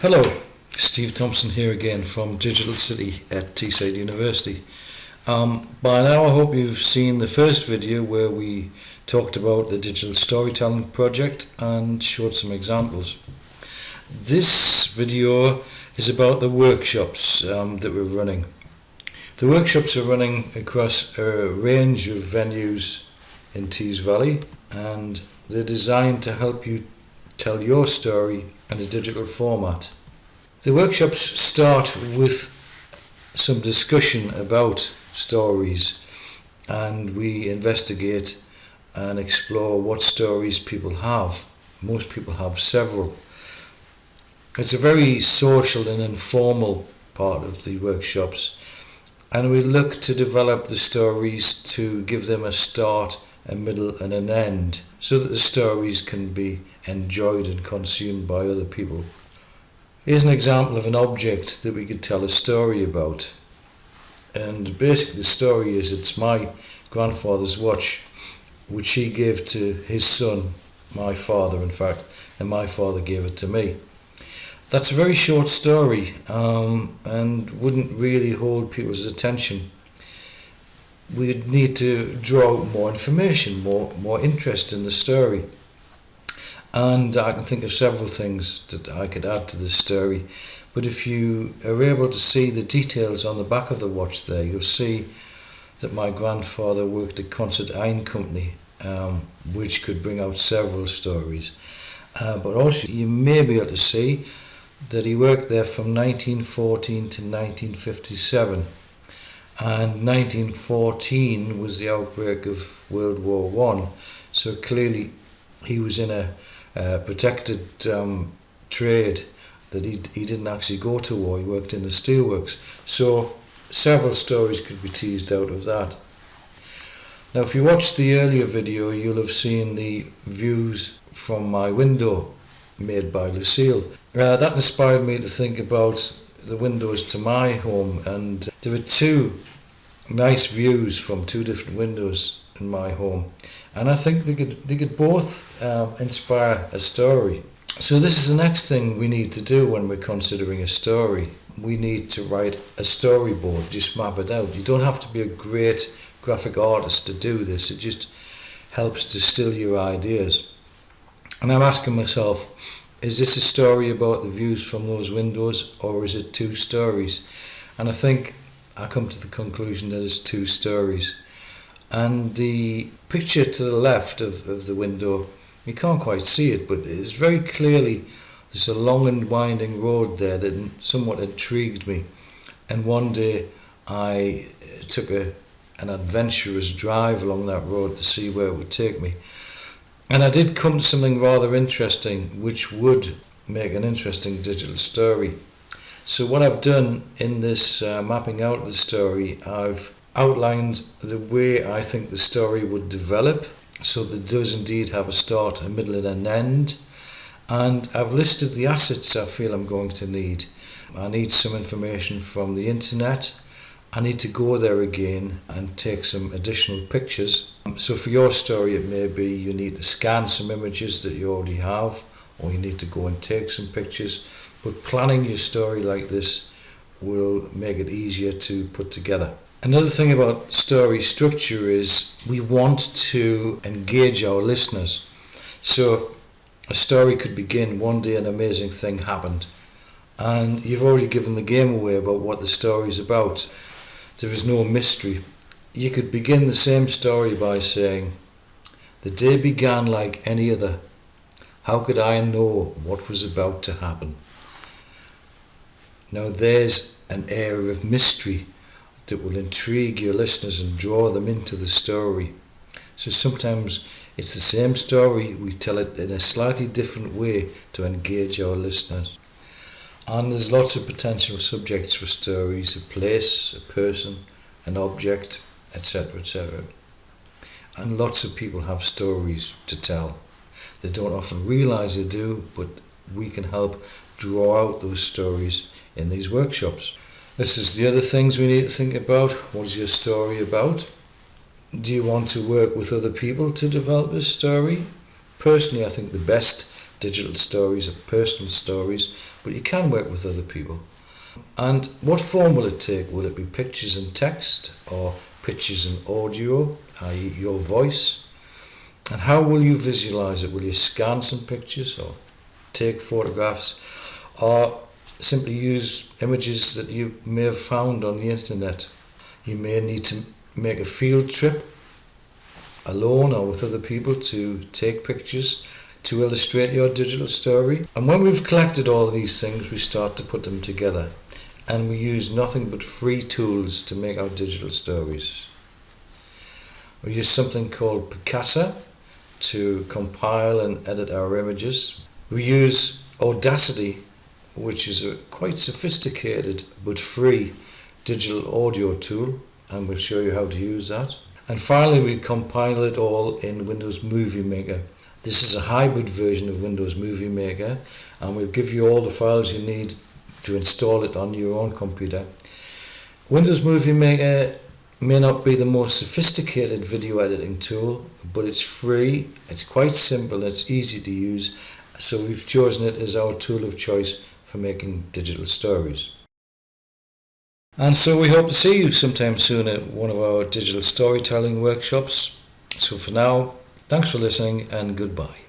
Hello, Steve Thompson here again from Digital City at Teesside University. By now I hope you've seen the first video where we talked about the digital storytelling project and showed some examples. This video is about the workshops that we're running. The workshops are running across a range of venues in Tees Valley, and they're designed to help you tell your story in a digital format. The workshops start with some discussion about stories, and we investigate and explore what stories people have. Most people have several. It's a very social and informal part of the workshops, and we look to develop the stories to give them a start, a middle and an end, so that the stories can be enjoyed and consumed by other people. Here's an example of an object that we could tell a story about, and basically the story is it's my grandfather's watch which he gave to his son, my father in fact, and my father gave it to me. That's a very short story and wouldn't really hold people's attention. We'd need to draw out more information, more interest in the story. And I can think of several things that I could add to this story, but if you are able to see the details on the back of the watch there, you'll see that my grandfather worked at Concert Iron Company, which could bring out several stories. But also you may be able to see that he worked there from 1914 to 1957. And 1914 was the outbreak of World War I, so clearly he was in a protected trade, that he didn't actually go to war, he worked in the steelworks. So several stories could be teased out of that. Now if you watched the earlier video, you'll have seen the views from my window made by Lucille. That inspired me to think about the windows to my home, and there were two nice views from two different windows in my home, and I think they could both inspire a story. So this is the next thing we need to do when we're considering a story. We need to write a storyboard, just map it out. You don't have to be a great graphic artist to do this, it just helps distill your ideas. And I'm asking myself, is this a story about the views from those windows, or is it two stories? And I think I come to the conclusion that it's two stories. And the picture to the left of the window, you can't quite see it, but it's very clearly there's a long and winding road there that somewhat intrigued me. And one day I took an adventurous drive along that road to see where it would take me. And I did come to something rather interesting, which would make an interesting digital story. So what I've done in this mapping out of the story, I've outlined the way I think the story would develop, so that it does indeed have a start, a middle and an end. And I've listed the assets I feel I'm going to need. I need some information from the internet. I need to go there again and take some additional pictures. So for your story it may be you need to scan some images that you already have, or you need to go and take some pictures. But planning your story like this will make it easier to put together. Another thing about story structure is we want to engage our listeners. So a story could begin, one day an amazing thing happened, and you've already given the game away about what the story is about. There is no mystery. You could begin the same story by saying, the day began like any other. How could I know what was about to happen? Now there's an air of mystery that will intrigue your listeners and draw them into the story. So sometimes it's the same story, we tell it in a slightly different way to engage our listeners. And there's lots of potential subjects for stories: a place, a person, an object, etc., etc. And lots of people have stories to tell. They don't often realise they do, but we can help draw out those stories in these workshops. This is the other things we need to think about. What is your story about? Do you want to work with other people to develop a story? Personally, I think the best digital stories or personal stories, but you can work with other people. And what form will it take? Will it be pictures and text, or pictures and audio, i.e. your voice? And how will you visualize it? Will you scan some pictures or take photographs, or simply use images that you may have found on the internet? You may need to make a field trip alone or with other people to take pictures to illustrate your digital story. And when we've collected all of these things, we start to put them together, and we use nothing but free tools to make our digital stories. We use something called Picasa to compile and edit our images. We use Audacity, which is a quite sophisticated but free digital audio tool, and we'll show you how to use that. And finally, we compile it all in Windows Movie Maker. This is a hybrid version of Windows Movie Maker, and we'll give you all the files you need to install it on your own computer. Windows Movie Maker may not be the most sophisticated video editing tool, but it's free, it's quite simple, it's easy to use, so we've chosen it as our tool of choice for making digital stories. And so we hope to see you sometime soon at one of our digital storytelling workshops. So for now, thanks for listening and goodbye.